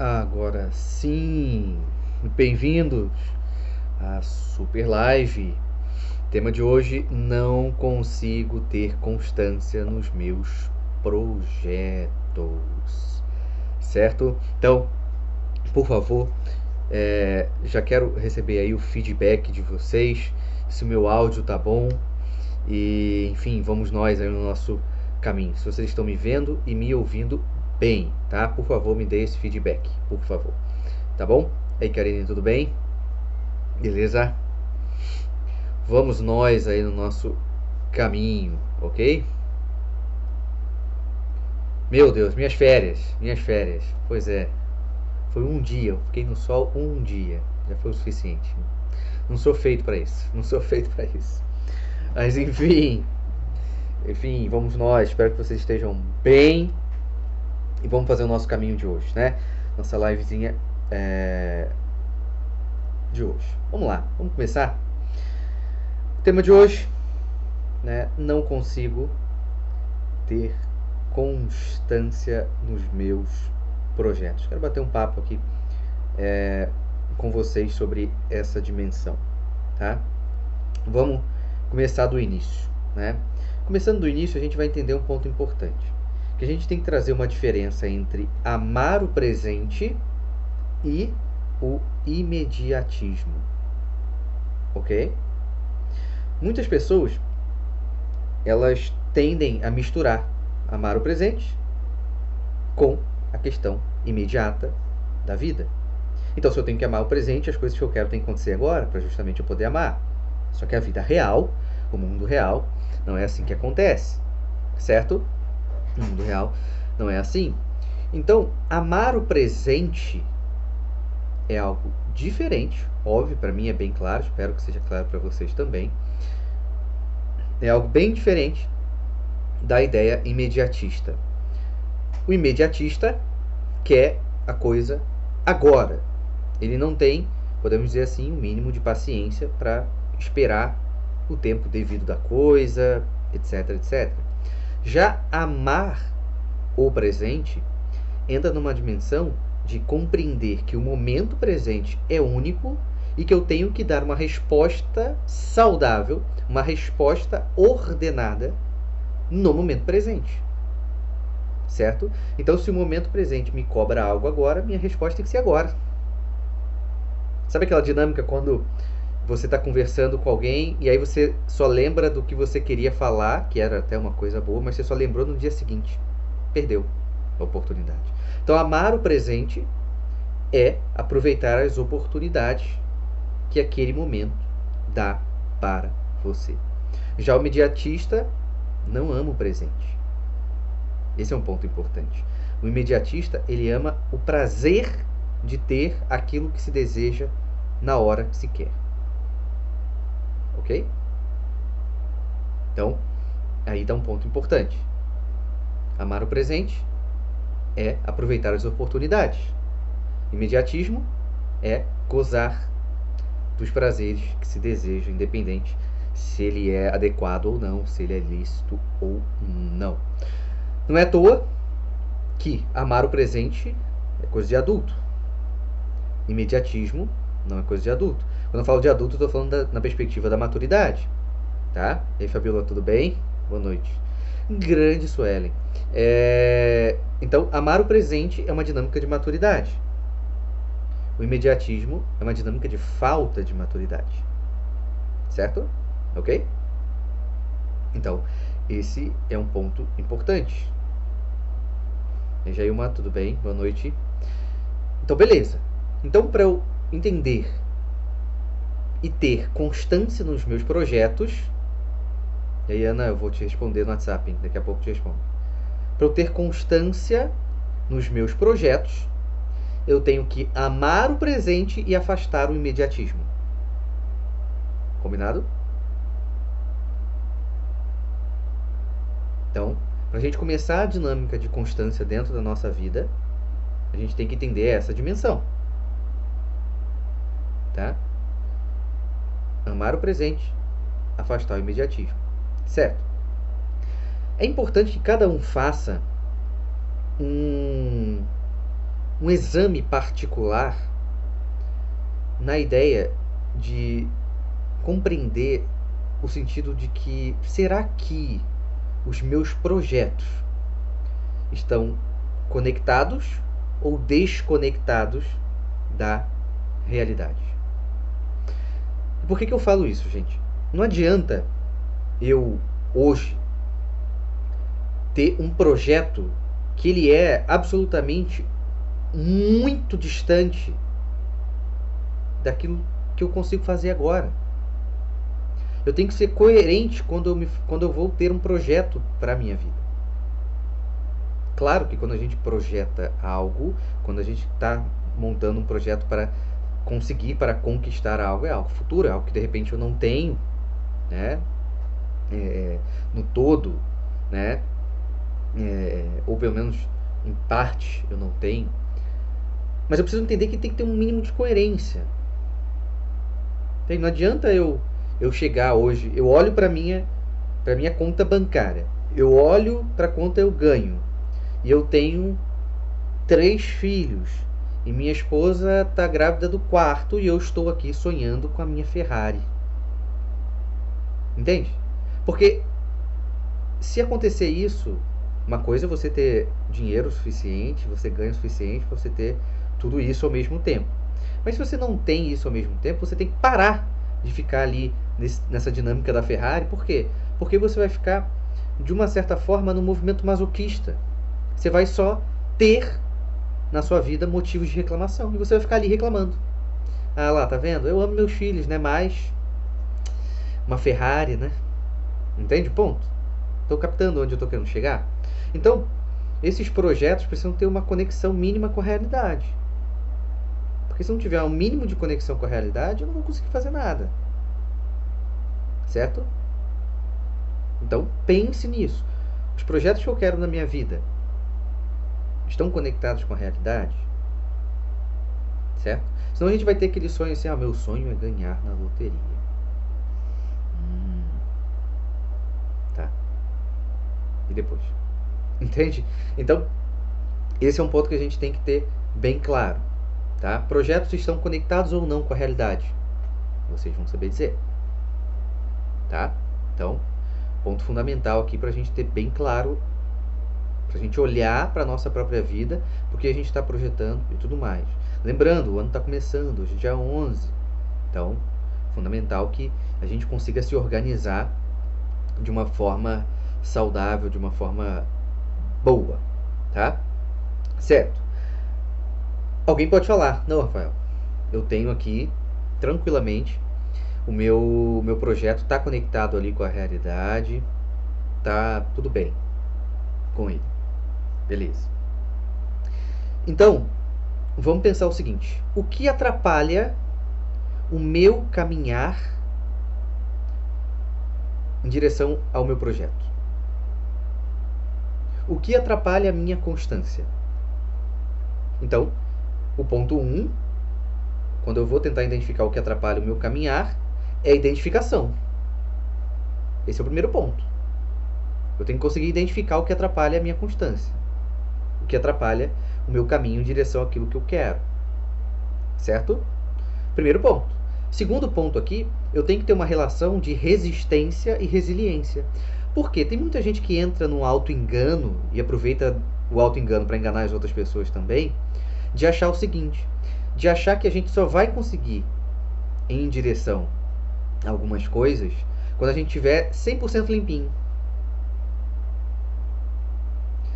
Agora sim, bem-vindos à Super Live. Tema de hoje: não consigo ter constância nos meus projetos. Certo? Então, por favor, já quero receber aí o feedback de vocês, se o meu áudio tá bom. E, enfim, vamos nós aí no nosso caminho. Se vocês estão me vendo e me ouvindo bem, tá? Por favor, me dê esse feedback, por favor. Tá bom? E aí, Karine, tudo bem? Beleza? Vamos nós aí no nosso caminho, ok? Meu Deus, minhas férias, minhas férias. Pois é, foi um dia, eu fiquei no sol um dia, já foi o suficiente. Não sou feito para isso, não sou feito para isso. Mas enfim, vamos nós. Espero que vocês estejam bem e vamos fazer o nosso caminho de hoje, né? Nossa livezinha de hoje. Vamos lá, vamos começar. O tema de hoje, né? Não consigo ter constância nos meus projetos. Quero bater um papo aqui com vocês sobre essa dimensão, tá? Vamos começar do início, né? Começando do início, a gente vai entender um ponto importante, que a gente tem que trazer uma diferença entre amar o presente e o imediatismo, ok? Muitas pessoas, elas tendem a misturar amar o presente com a questão imediata da vida. Então, se eu tenho que amar o presente, as coisas que eu quero têm que acontecer agora, para justamente eu poder amar. Só que a vida real, o mundo real, não é assim que acontece, certo? No mundo real não é assim. Então, amar o presente é algo diferente, óbvio, para mim é bem claro, espero que seja claro para vocês também. É algo bem diferente da ideia imediatista. O imediatista quer a coisa agora. Ele não tem, podemos dizer assim, um mínimo de paciência para esperar o tempo devido da coisa, etc, etc. Já amar o presente entra numa dimensão de compreender que o momento presente é único e que eu tenho que dar uma resposta saudável, uma resposta ordenada no momento presente. Certo? Então, se o momento presente me cobra algo agora, minha resposta tem que ser agora. Sabe aquela dinâmica quando você está conversando com alguém e aí você só lembra do que você queria falar, que era até uma coisa boa, mas você só lembrou no dia seguinte. Perdeu a oportunidade. Então, amar o presente é aproveitar as oportunidades que aquele momento dá para você. Já o imediatista não ama o presente. Esse é um ponto importante. O imediatista, ele ama o prazer de ter aquilo que se deseja na hora que se quer. Ok? Então, aí dá um ponto importante. Amar o presente é aproveitar as oportunidades. Imediatismo é gozar dos prazeres que se deseja, independente se ele é adequado ou não, se ele é lícito ou não. Não é à toa que amar o presente é coisa de adulto. Imediatismo não é coisa de adulto. Quando eu falo de adulto, eu estou falando na perspectiva da maturidade. Tá? E aí, Fabiola, tudo bem? Boa noite. Grande Suelen. Então, amar o presente é uma dinâmica de maturidade. O imediatismo é uma dinâmica de falta de maturidade. Certo? Ok? Então, esse é um ponto importante. Jailma, tudo bem? Boa noite. Então, beleza. Então, para eu entender e ter constância nos meus projetos... E aí, Ana, eu vou te responder no WhatsApp, hein? Daqui a pouco eu te respondo. Para eu ter constância nos meus projetos, eu tenho que amar o presente e afastar o imediatismo. Combinado? Então, para a gente começar a dinâmica de constância dentro da nossa vida, a gente tem que entender essa dimensão. Tá? Amar o presente, afastar o imediatismo. Certo? É importante que cada um faça um exame particular na ideia de compreender o sentido de que será que os meus projetos estão conectados ou desconectados da realidade. E por que eu falo isso, gente? Não adianta eu hoje ter um projeto que ele é absolutamente muito distante daquilo que eu consigo fazer agora. Eu tenho que ser coerente quando eu vou ter um projeto para a minha vida. Claro que quando a gente projeta algo, quando a gente está montando um projeto para conseguir, para conquistar algo, é algo futuro, é algo que de repente eu não tenho, né? No todo, né? Ou pelo menos em parte eu não tenho. Mas eu preciso entender que tem que ter um mínimo de coerência. Não adianta eu chegar hoje, eu olho para minha conta bancária, eu olho para a conta eu ganho, e eu tenho 3 filhos, e minha esposa está grávida do 4º, e eu estou aqui sonhando com a minha Ferrari. Entende? Porque se acontecer isso, uma coisa é você ter dinheiro suficiente, você ganha o suficiente para você ter tudo isso ao mesmo tempo. Mas se você não tem isso ao mesmo tempo, você tem que parar de ficar ali nessa dinâmica da Ferrari. Por quê? Porque você vai ficar, de uma certa forma, no movimento masoquista. Você vai só ter na sua vida motivos de reclamação. E você vai ficar ali reclamando. Ah lá, tá vendo? Eu amo meus filhos, né? Mas uma Ferrari, né? Entende o ponto? Estou captando onde eu estou querendo chegar? Então, esses projetos precisam ter uma conexão mínima com a realidade. Porque se não tiver um mínimo de conexão com a realidade, eu não vou conseguir fazer nada. Certo? Então, pense nisso. Os projetos que eu quero na minha vida estão conectados com a realidade? Certo? Senão a gente vai ter aquele sonho assim, meu sonho é ganhar na loteria. Tá. E depois? Entende? Então, esse é um ponto que a gente tem que ter bem claro. Tá? Projetos estão conectados ou não com a realidade? Vocês vão saber dizer. Tá? Então, ponto fundamental aqui para a gente ter bem claro, para a gente olhar para a nossa própria vida, porque a gente está projetando e tudo mais. Lembrando, o ano está começando, hoje é dia 11. Então, fundamental que a gente consiga se organizar de uma forma saudável, de uma forma boa. Tá? Certo? Alguém pode falar, não, Rafael, eu tenho aqui, tranquilamente, o meu projeto está conectado ali com a realidade, tá tudo bem com ele. Beleza. Então, vamos pensar o seguinte, o que atrapalha o meu caminhar em direção ao meu projeto? O que atrapalha a minha constância? Então, o ponto 1, quando eu vou tentar identificar o que atrapalha o meu caminhar, é a identificação. Esse é o primeiro ponto. Eu tenho que conseguir identificar o que atrapalha a minha constância. O que atrapalha o meu caminho em direção àquilo que eu quero. Certo? Primeiro ponto. Segundo ponto aqui, eu tenho que ter uma relação de resistência e resiliência. Por quê? Tem muita gente que entra no auto-engano e aproveita o auto-engano para enganar as outras pessoas também, de achar o seguinte, de achar que a gente só vai conseguir ir em direção a algumas coisas quando a gente tiver 100% limpinho.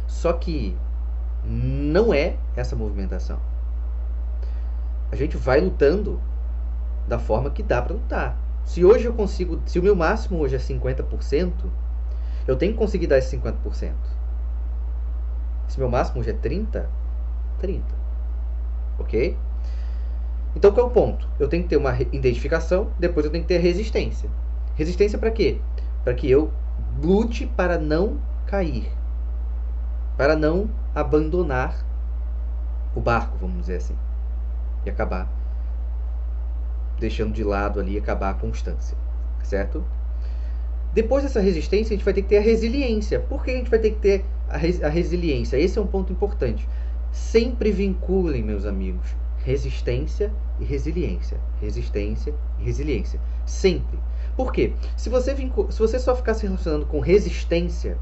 Só que não é essa movimentação. A gente vai lutando da forma que dá para lutar. Se hoje eu consigo, se o meu máximo hoje é 50%, eu tenho que conseguir dar esse 50%. Se meu máximo hoje é 30%, 30%. Ok? Então qual é o ponto? Eu tenho que ter uma identificação, depois eu tenho que ter resistência. Resistência para quê? Para que eu lute para não cair. Para não abandonar o barco, vamos dizer assim. E acabar deixando de lado ali, acabar a constância. Certo? Depois dessa resistência, a gente vai ter que ter a resiliência. Por que a gente vai ter que ter a resiliência? Esse é um ponto importante. Sempre vinculem, meus amigos, resistência e resiliência. Resistência e resiliência. Sempre. Por quê? Se você só ficar se relacionando com resistência,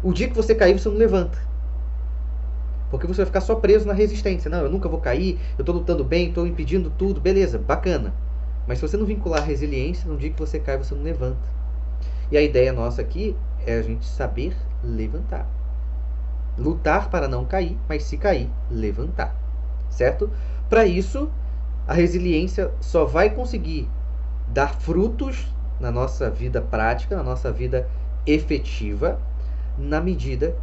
o dia que você cair, você não levanta. Porque você vai ficar só preso na resistência. Não, eu nunca vou cair, eu estou lutando bem, estou impedindo tudo, beleza, bacana. Mas se você não vincular a resiliência, no dia que você cai, você não levanta. E a ideia nossa aqui é a gente saber levantar. Lutar para não cair, mas se cair, levantar. Certo? Para isso, a resiliência só vai conseguir dar frutos na nossa vida prática, na nossa vida efetiva, na medida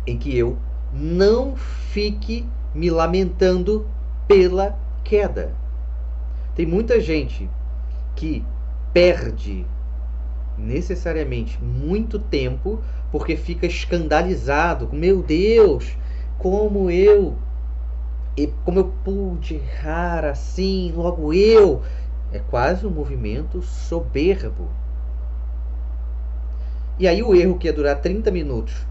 em que eu não fique me lamentando pela queda. Tem muita gente que perde necessariamente muito tempo porque fica escandalizado. Meu Deus, como eu pude errar assim, logo eu. É quase um movimento soberbo. E aí o erro que ia durar 30 minutos,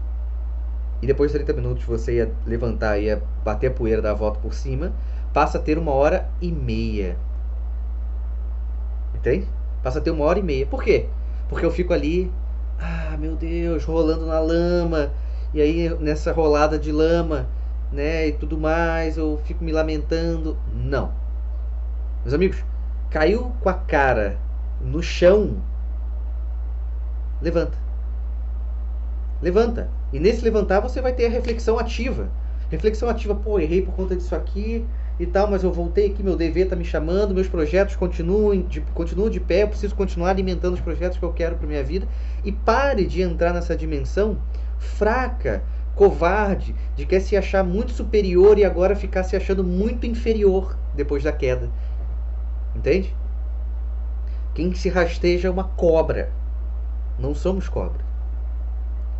e depois de 30 minutos você ia levantar, ia bater a poeira, dar a volta por cima, passa a ter 1h30. Entende? Passa a ter 1h30. Por quê? Porque eu fico ali, meu Deus, rolando na lama, e aí nessa rolada de lama, né, e tudo mais, eu fico me lamentando. Não. Meus amigos, caiu com a cara no chão, levanta. Levanta. E nesse levantar você vai ter a reflexão ativa. Reflexão ativa, pô, errei por conta disso aqui e tal, mas eu voltei aqui, meu dever tá me chamando, meus projetos continuam de pé, eu preciso continuar alimentando os projetos que eu quero para minha vida. E pare de entrar nessa dimensão fraca, covarde, de quer se achar muito superior e agora ficar se achando muito inferior depois da queda. Entende? Quem se rasteja é uma cobra. Não somos cobra.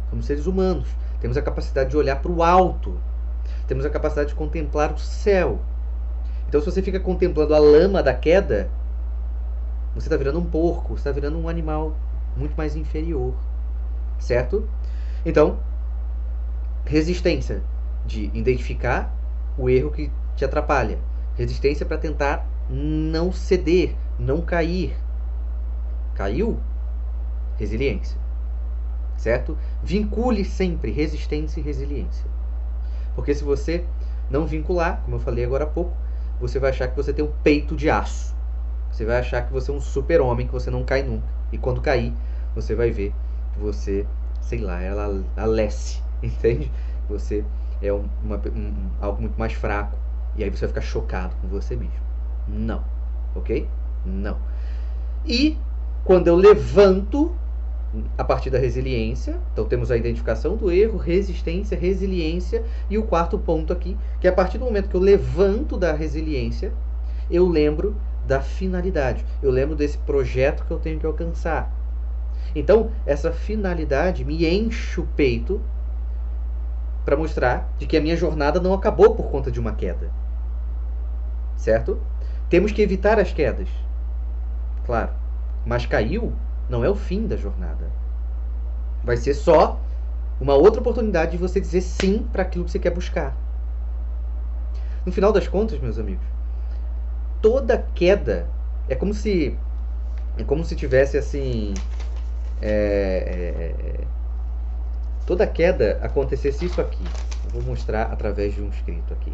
Somos seres humanos. Temos a capacidade de olhar para o alto. Temos a capacidade de contemplar o céu. Então, se você fica contemplando a lama da queda, você está virando um porco, você está virando um animal muito mais inferior. Certo? Então, resistência de identificar o erro que te atrapalha. Resistência para tentar não ceder, não cair. Caiu? Resiliência. Certo? Vincule sempre resistência e resiliência. Porque se você não vincular, como eu falei agora há pouco, você vai achar que você tem um peito de aço. Você vai achar que você é um super-homem, que você não cai nunca. E quando cair, você vai ver que você, sei lá, ela alece, entende? Você é algo muito mais fraco. E aí você vai ficar chocado com você mesmo. Não. Ok? Não. E quando eu levanto a partir da resiliência, então temos a identificação do erro, resistência, resiliência, e o quarto ponto aqui, que a partir do momento que eu levanto da resiliência, eu lembro da finalidade, eu lembro desse projeto que eu tenho que alcançar. Então, essa finalidade me enche o peito para mostrar de que a minha jornada não acabou por conta de uma queda. Certo? Temos que evitar as quedas. Claro. Mas caiu não é o fim da jornada. Vai ser só uma outra oportunidade de você dizer sim para aquilo que você quer buscar. No final das contas, meus amigos, toda queda é como se tivesse assim, toda queda acontecesse isso aqui. Eu vou mostrar através de um escrito aqui.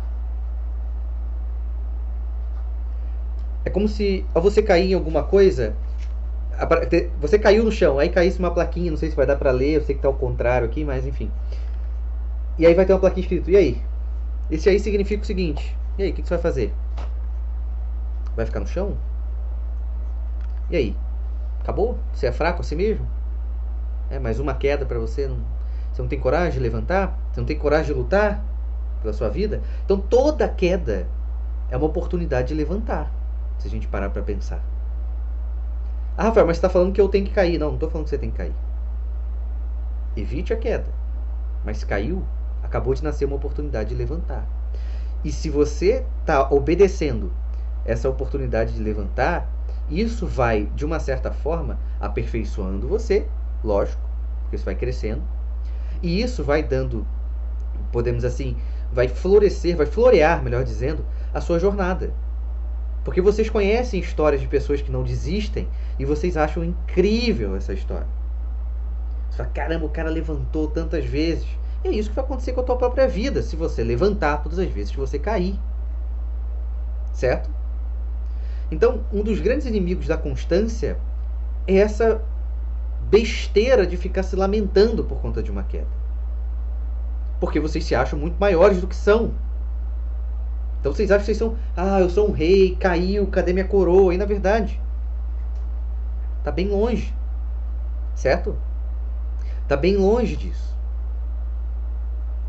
É como se ao você cair em alguma coisa, você caiu no chão, aí caísse uma plaquinha, não sei se vai dar pra ler, eu sei que tá ao contrário aqui, mas enfim. E aí vai ter uma plaquinha escrito, e aí? Esse aí significa o seguinte, e aí, o que você vai fazer? Vai ficar no chão? E aí? Acabou? Você é fraco assim mesmo? Mais uma queda pra você, você não tem coragem de levantar? Você não tem coragem de lutar pela sua vida? Então toda queda é uma oportunidade de levantar, se a gente parar pra pensar. Rafael, mas você está falando que eu tenho que cair. Não, não estou falando que você tem que cair. Evite a queda. Mas caiu, acabou de nascer uma oportunidade de levantar. E se você está obedecendo essa oportunidade de levantar, isso vai, de uma certa forma, aperfeiçoando você, lógico, porque isso vai crescendo. E isso vai dando, podemos assim, vai florescer, vai florear, melhor dizendo, a sua jornada. Porque vocês conhecem histórias de pessoas que não desistem e vocês acham incrível essa história. Você fala, caramba, o cara levantou tantas vezes. E é isso que vai acontecer com a tua própria vida, se você levantar todas as vezes que você cair. Certo? Então, um dos grandes inimigos da constância é essa besteira de ficar se lamentando por conta de uma queda. Porque vocês se acham muito maiores do que são. Então vocês acham que vocês são, eu sou um rei, caiu, cadê minha coroa? E na verdade, tá bem longe. Certo? Tá bem longe disso.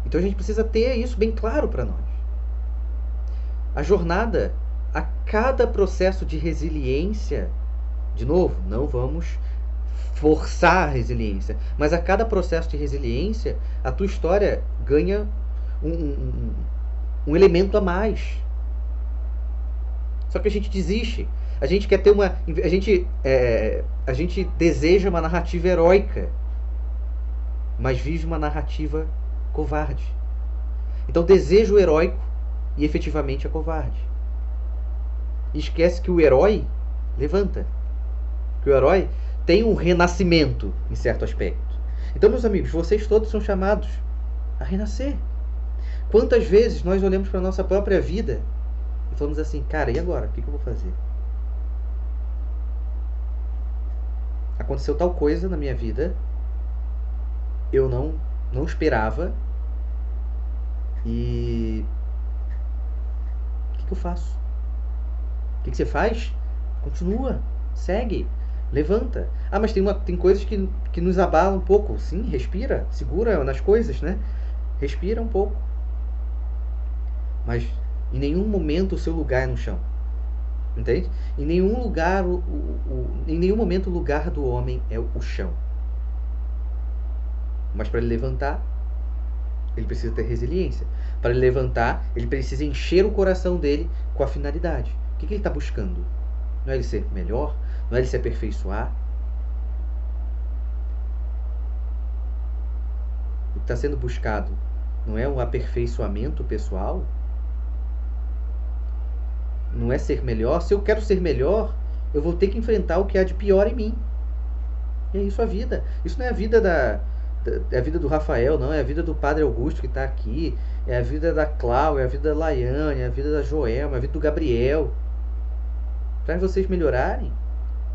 Então a gente precisa ter isso bem claro para nós. A jornada, a cada processo de resiliência, de novo, não vamos forçar a resiliência, mas a cada processo de resiliência, a tua história ganha um elemento a mais. Só que a gente desiste. A gente quer ter uma. A gente deseja uma narrativa heróica, mas vive uma narrativa covarde. Então deseja o heróico e efetivamente é covarde. E esquece que o herói levanta. Que o herói tem um renascimento em certo aspecto. Então, meus amigos, vocês todos são chamados a renascer. Quantas vezes nós olhamos para a nossa própria vida e falamos assim, cara, e agora? O que eu vou fazer? Aconteceu tal coisa na minha vida, eu não esperava, e o que eu faço? O que você faz? Continua, segue, levanta. Mas tem coisas que nos abalam um pouco. Sim, respira, segura nas coisas, né? Respira um pouco. Mas em nenhum momento o seu lugar é no chão. Entende? Em nenhum lugar, em nenhum momento o lugar do homem é o chão. Mas para ele levantar, ele precisa ter resiliência. Para ele levantar, ele precisa encher o coração dele com a finalidade. O que ele está buscando? Não é ele ser melhor? Não é ele se aperfeiçoar? O que está sendo buscado não é um aperfeiçoamento pessoal? Não é ser melhor? Se eu quero ser melhor, eu vou ter que enfrentar o que há de pior em mim. E é isso a vida. Isso não é a vida é a vida do Rafael, não. É a vida do Padre Augusto que está aqui. É a vida da Cláudia, é a vida da Laiane, é a vida da Joelma, é a vida do Gabriel. Para vocês melhorarem,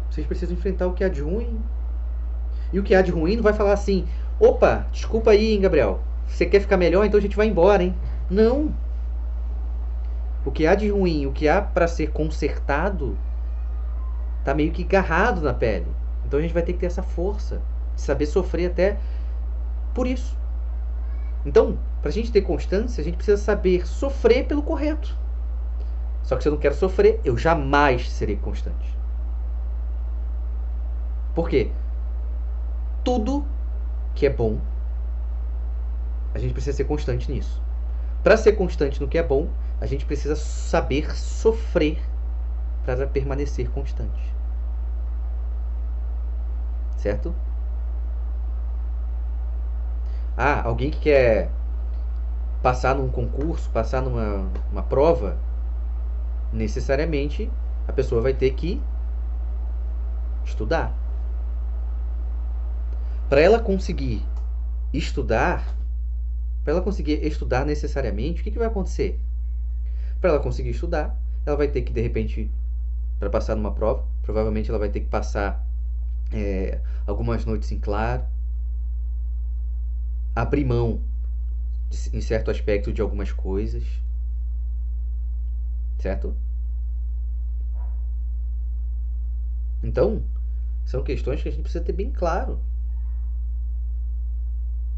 vocês precisam enfrentar o que há de ruim. E o que há de ruim não vai falar assim, opa, desculpa aí, hein, Gabriel. Você quer ficar melhor, então a gente vai embora, hein? Não. O que há de ruim, o que há para ser consertado, tá meio que agarrado na pele. Então a gente vai ter que ter essa força de saber sofrer até por isso. Então, para a gente ter constância, a gente precisa saber sofrer pelo correto. Só que se eu não quero sofrer, eu jamais serei constante. Por quê? Tudo que é bom, a gente precisa ser constante nisso. Para ser constante no que é bom, a gente precisa saber sofrer para permanecer constante. Certo? Alguém que quer passar num concurso, passar numa prova, necessariamente a pessoa vai ter que estudar. Para ela conseguir estudar necessariamente, o que vai acontecer? Para ela conseguir estudar, ela vai ter que, de repente, para passar numa prova, provavelmente ela vai ter que passar algumas noites em claro, abrir mão, em certo aspecto, de algumas coisas, certo? Então, são questões que a gente precisa ter bem claro.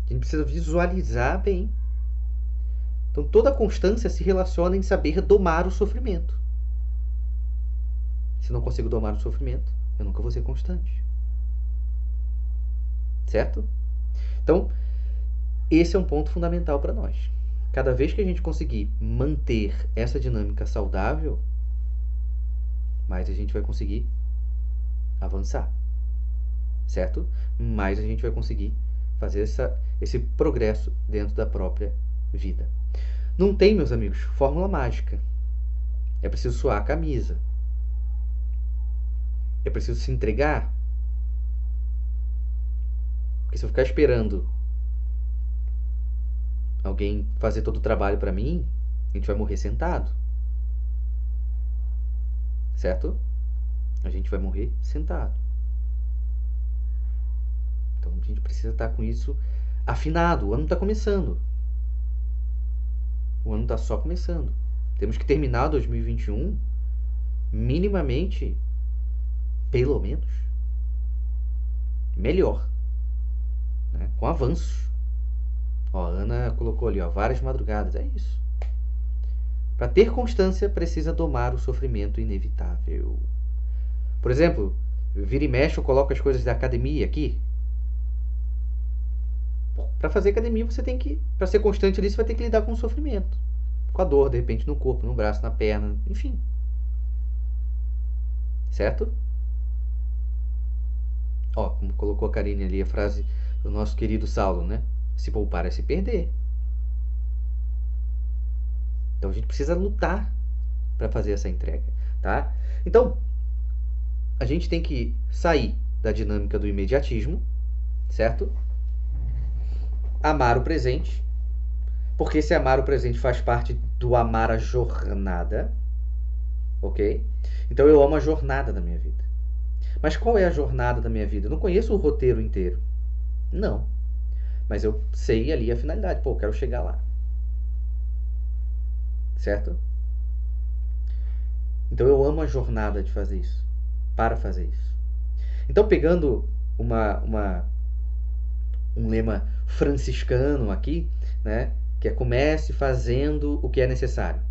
A gente precisa visualizar bem. Então, toda constância se relaciona em saber domar o sofrimento. Se eu não consigo domar o sofrimento, eu nunca vou ser constante. Certo? Então, esse é um ponto fundamental para nós. Cada vez que a gente conseguir manter essa dinâmica saudável, mais a gente vai conseguir avançar. Certo? Mais a gente vai conseguir fazer esse progresso dentro da própria vida. Não tem, meus amigos, fórmula mágica. É preciso suar a camisa. É preciso se entregar. Porque se eu ficar esperando alguém fazer todo o trabalho para mim, a gente vai morrer sentado. Certo? A gente vai morrer sentado. Então a gente precisa estar com isso afinado. O ano está começando. O ano está só começando. Temos que terminar 2021 minimamente, pelo menos, melhor, né? Com avanços. Ó, a Ana colocou ali, ó, várias madrugadas. É isso. Para ter constância, precisa domar o sofrimento inevitável. Por exemplo, vira e mexe, eu coloco as coisas da academia aqui. Para fazer academia, você tem que, para ser constante ali, você vai ter que lidar com o sofrimento. Com a dor, de repente, no corpo, no braço, na perna, enfim. Certo? Ó, como colocou a Karine ali, a frase do nosso querido Saulo, né? Se poupar é se perder. Então a gente precisa lutar para fazer essa entrega, tá? Então, a gente tem que sair da dinâmica do imediatismo, certo? Amar o presente, porque esse amar o presente faz parte do amar a jornada, ok? Então eu amo a jornada da minha vida. Mas qual é a jornada da minha vida? Eu não conheço o roteiro inteiro. Não. Mas eu sei ali a finalidade. Pô, eu quero chegar lá. Certo? Então eu amo a jornada de fazer isso. Para fazer isso. Então, pegando um lema franciscano aqui, né? Que é comece fazendo o que é necessário.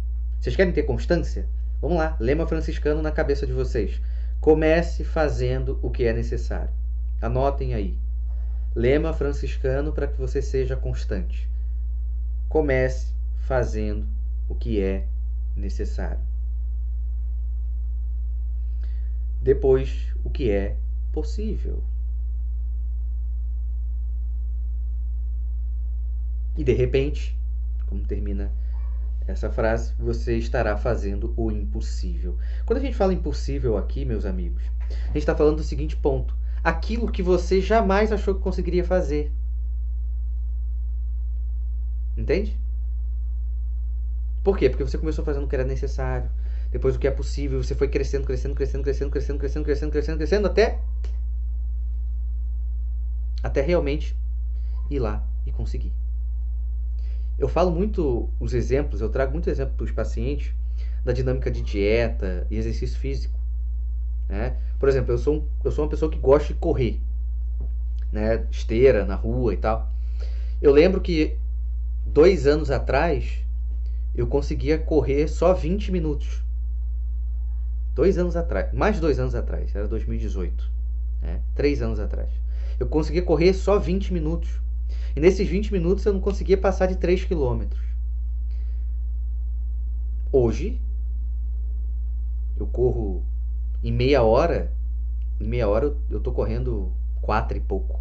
Vocês querem ter constância? Vamos lá, lema franciscano na cabeça de vocês. Comece fazendo o que é necessário. Anotem aí. Lema franciscano para que você seja constante. Comece fazendo o que é necessário. Depois, o que é possível. E de repente, como termina essa frase, você estará fazendo o impossível. Quando a gente fala impossível aqui, meus amigos, a gente está falando do seguinte ponto: aquilo que você jamais achou que conseguiria fazer. Entende? Por quê? Porque você começou fazendo o que era necessário, depois o que é possível, você foi crescendo, até realmente ir lá e conseguir. Eu falo muito os exemplos, eu trago muito exemplo para os pacientes da dinâmica de dieta e exercício físico, né? Por exemplo, eu sou uma pessoa que gosta de correr, né? Esteira na rua e tal. Eu lembro que 2 anos atrás eu conseguia correr só 20 minutos. 2 anos atrás, mais de 2 anos atrás, era 2018, né? 3 anos atrás. Eu conseguia correr só 20 minutos. E nesses 20 minutos eu não conseguia passar de 3 quilômetros. Hoje, eu corro em meia hora. Em meia hora eu tô correndo 4 e pouco.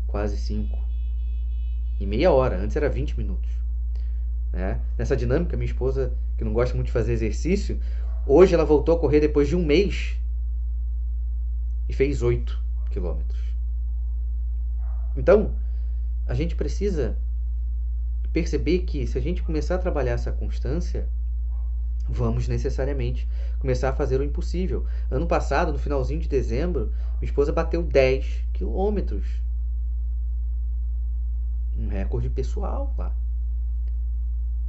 Quase 5. Em meia hora, antes era 20 minutos. Né? Nessa dinâmica, minha esposa, que não gosta muito de fazer exercício, hoje ela voltou a correr depois de um mês e fez 8 quilômetros. Então, a gente precisa perceber que se a gente começar a trabalhar essa constância, vamos necessariamente começar a fazer o impossível. Ano passado, no finalzinho de dezembro, minha esposa bateu 10 quilômetros. Um recorde pessoal lá.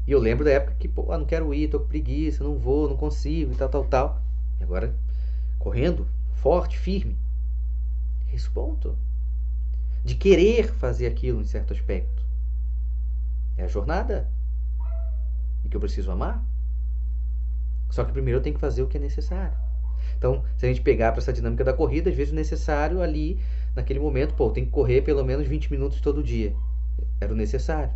E eu lembro da época que, pô, não quero ir, tô com preguiça, não vou, não consigo e tal. E agora, correndo, forte, firme. Esse ponto. De querer fazer aquilo em certo aspecto. É a jornada. E que eu preciso amar. Só que primeiro eu tenho que fazer o que é necessário. Então, se a gente pegar para essa dinâmica da corrida, às vezes o necessário ali, naquele momento, pô, tem que correr pelo menos 20 minutos todo dia. Era o necessário.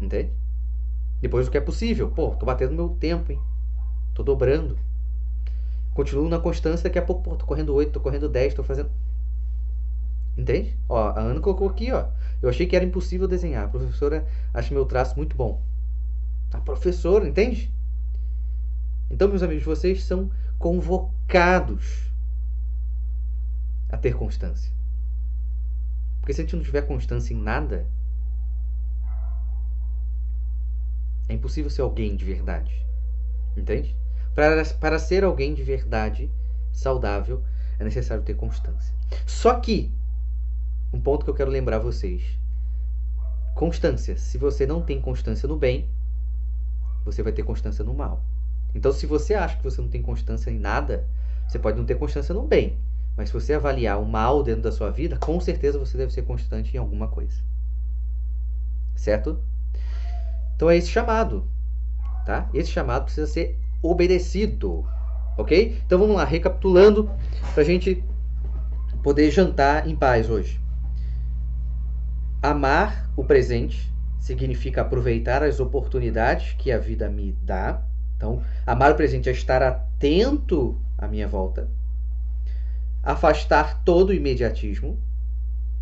Entende? Depois o que é possível. Pô, tô batendo meu tempo, hein? Tô dobrando. Continuo na constância, daqui a pouco, pô, tô correndo 8, tô correndo 10, tô fazendo... Entende? Ó, a Ana colocou aqui, ó. Eu achei que era impossível desenhar. A professora acha meu traço muito bom. A professora, entende? Então, meus amigos, vocês são convocados a ter constância. Porque se a gente não tiver constância em nada, é impossível ser alguém de verdade. Entende? Para ser alguém de verdade, saudável, é necessário ter constância. Só que, um ponto que eu quero lembrar vocês. Constância. Se você não tem constância no bem, você vai ter constância no mal. Então, se você acha que você não tem constância em nada, você pode não ter constância no bem. Mas se você avaliar o mal dentro da sua vida, com certeza você deve ser constante em alguma coisa. Certo? Então é esse chamado. Tá? Esse chamado precisa ser obedecido. Ok? Então vamos lá, recapitulando, para a gente poder jantar em paz hoje. Amar o presente significa aproveitar as oportunidades que a vida me dá. Então, amar o presente é estar atento à minha volta. Afastar todo o imediatismo,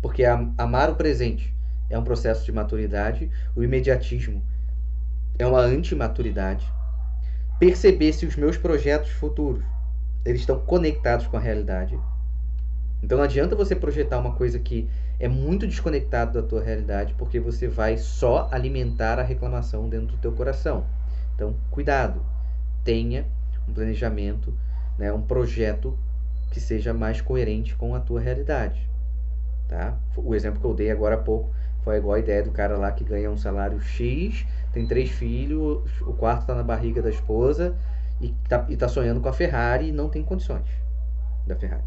porque amar o presente é um processo de maturidade. O imediatismo é uma antimaturidade. Perceber se os meus projetos futuros eles estão conectados com a realidade. Então não adianta você projetar uma coisa que é muito desconectado da tua realidade, porque você vai só alimentar a reclamação dentro do teu coração. Então, cuidado. Tenha um planejamento, né, um projeto que seja mais coerente com a tua realidade. Tá? O exemplo que eu dei agora há pouco foi igual a ideia do cara lá que ganha um salário X, tem 3 filhos, o quarto está na barriga da esposa e tá sonhando com a Ferrari e não tem condições da Ferrari.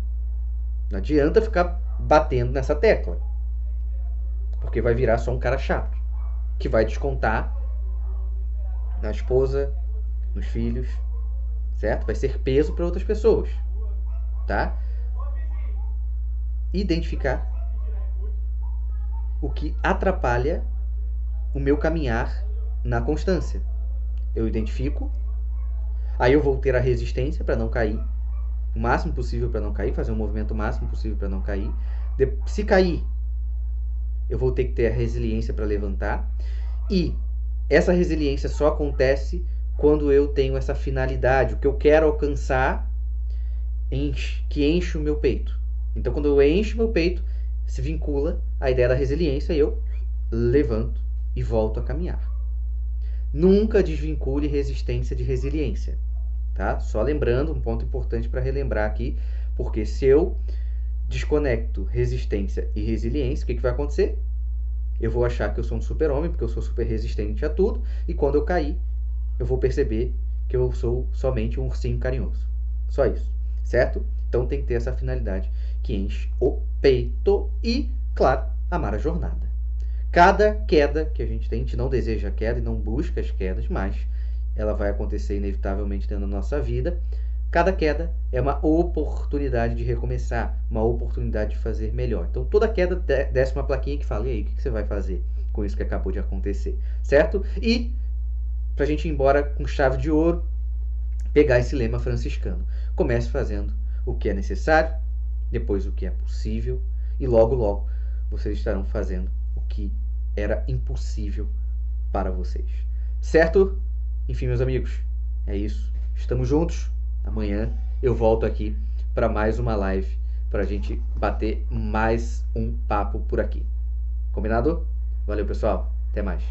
Não adianta ficar batendo nessa tecla, porque vai virar só um cara chato, que vai descontar na esposa, nos filhos, certo? Vai ser peso para outras pessoas, tá? Identificar o que atrapalha o meu caminhar na constância. Eu identifico, aí eu vou ter a resistência para não cair, o máximo possível para não cair, fazer um movimento o máximo possível para não cair. Se cair, eu vou ter que ter a resiliência para levantar. E essa resiliência só acontece quando eu tenho essa finalidade, o que eu quero alcançar, que enche o meu peito. Então, quando eu encho o meu peito, se vincula a ideia da resiliência e eu levanto e volto a caminhar. Nunca desvincule resistência de resiliência. Tá? Só lembrando, um ponto importante para relembrar aqui, porque se eu desconecto resistência e resiliência, o que vai acontecer? Eu vou achar que eu sou um super-homem, porque eu sou super resistente a tudo, e quando eu cair, eu vou perceber que eu sou somente um ursinho carinhoso. Só isso, certo? Então tem que ter essa finalidade que enche o peito e, claro, amar a jornada. Cada queda que a gente não deseja a queda e não busca as quedas, mas ela vai acontecer inevitavelmente dentro da nossa vida. Cada queda é uma oportunidade de recomeçar, uma oportunidade de fazer melhor. Então, toda queda desce uma plaquinha que fala, e aí, o que você vai fazer com isso que acabou de acontecer, certo? E, para a gente ir embora com chave de ouro, pegar esse lema franciscano. Comece fazendo o que é necessário, depois o que é possível, e logo, logo, vocês estarão fazendo o que era impossível para vocês. Certo? Enfim, meus amigos, é isso. Estamos juntos. Amanhã eu volto aqui para mais uma live, para a gente bater mais um papo por aqui. Combinado? Valeu, pessoal. Até mais.